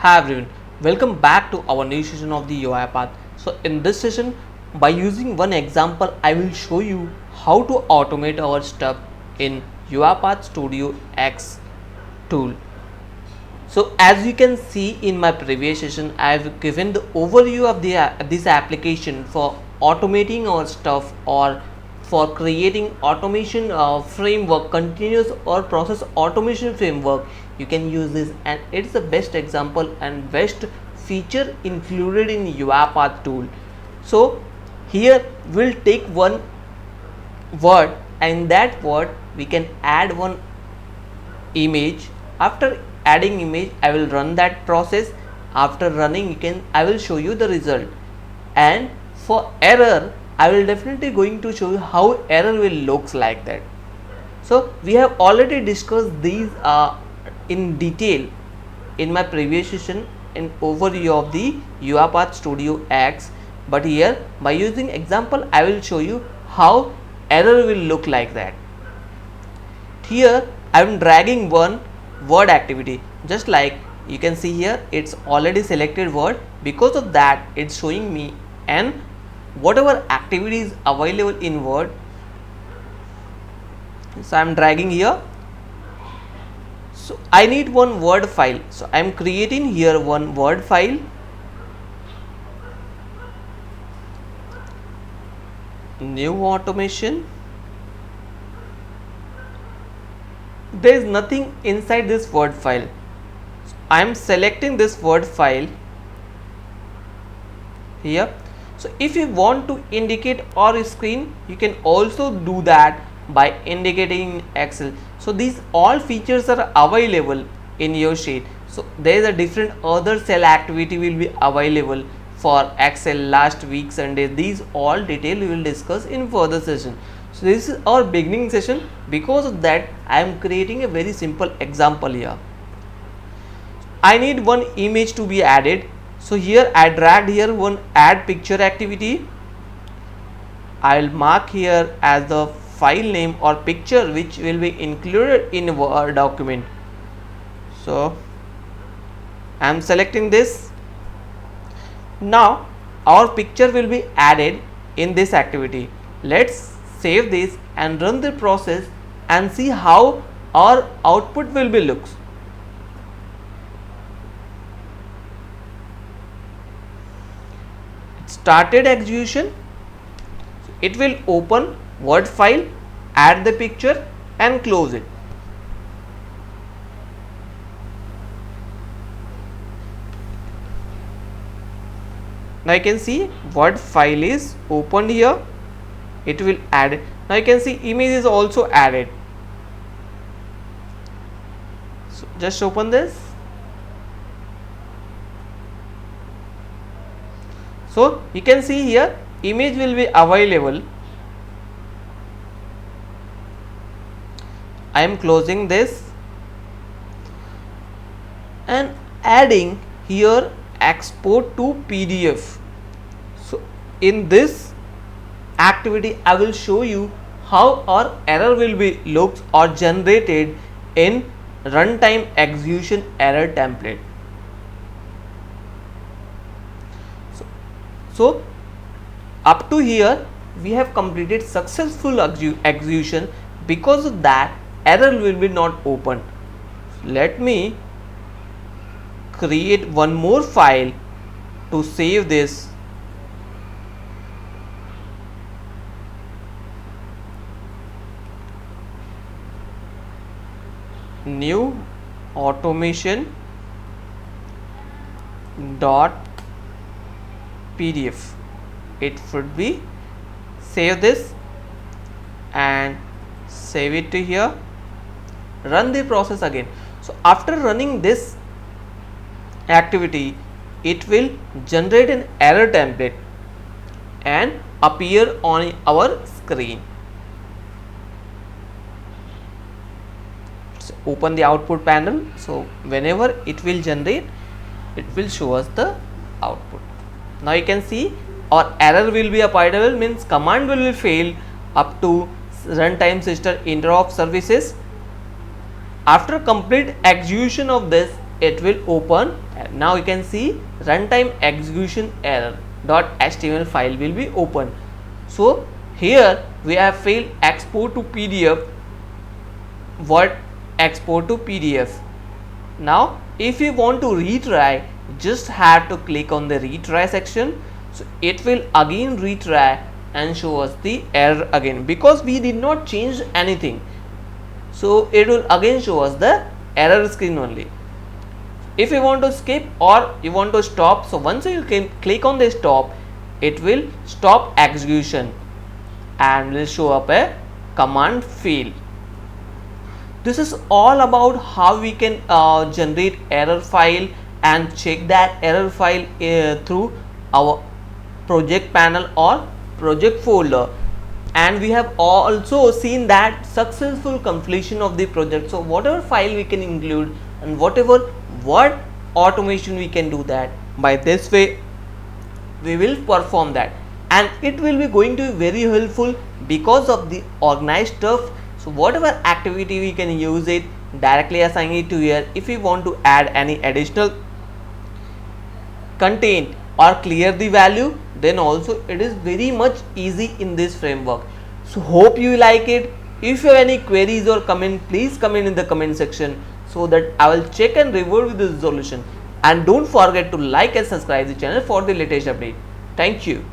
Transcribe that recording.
Hi everyone, welcome back to our new session of the UI path. So in this session, by using one example, I will show you how to automate our stuff in UiPath Studio X tool. So as you can see in my previous session, I have given the overview of this application for automating our stuff or for creating automation framework, continuous or process automation framework. You can use this, and it's the best example and best feature included in UiPath tool. So here we'll take one word, and that word we can add one image. After adding image, I will run that process. After running, I will show you the result. And for error, I will definitely going to show you how error will looks like that. So we have already discussed these in detail in my previous session in overview of the UiPath Studio X, but here by using example I will show you how error will look like that. Here I am dragging one word activity, just like you can see here it's already selected word. Because of that, it's showing me and whatever activity is available in word. So I am dragging here. So I need one word file, so I am creating here one word file. New automation. There is nothing inside this word file. So I am selecting this word file here. So if you want to indicate our screen, you can also do that by indicating Excel. So these all features are available in your sheet. So there is a different other cell activity will be available for Excel last week Sunday. These all detail we will discuss in further session. So this is our beginning session. Because of that, I am creating a very simple example here. I need one image to be added. So here I dragged here one add picture activity. I will mark here as the file name or picture which will be included in our document. So I am selecting this. Now our picture will be added in this activity. Let's save this and run the process and see how our output will be looks. Started execution. It will open word file, add the picture and close it. Now you can see word file is opened here. It will add it. Now you can see image is also added. So just open this. So you can see here image will be available. I am closing this and adding here export to PDF. So in this activity I will show you how our error will be looked or generated in runtime execution error template. So up to here we have completed successful execution. Because of that, error will be not opened. Let me create one more file to save this. New automation dot PDF. It should be save this and save it to here. Run the process again. So after running this activity, it will generate an error template and appear on our screen. So open the output panel. So whenever it will generate, it will show us the output. Now you can see our error will be applicable, means command will fail up to runtime system interrupt services. After complete execution of this, it will open. Now you can see runtime execution error .html file will be open. So here we have failed export to PDF. What export to PDF? Now if you want to retry, just have to click on the retry section. So it will again retry and show us the error again, because we did not change anything. So it will again show us the error screen only. If you want to skip or you want to stop, so once you can click on the stop, it will stop execution and will show up a command fail. This is all about how we can generate error file and check that error file through our project panel or project folder. And we have also seen that successful completion of the project. So whatever file we can include and what automation we can do that, by this way we will perform that, and it will be going to be very helpful because of the organized stuff. So whatever activity we can use it, directly assign it to here. If we want to add any additional content or clear the value, then also it is very much easy in this framework. So hope you like it. If you have any queries or comment, please comment in the comment section so that I will check and revert with the solution. And don't forget to like and subscribe the channel for the latest update. Thank you.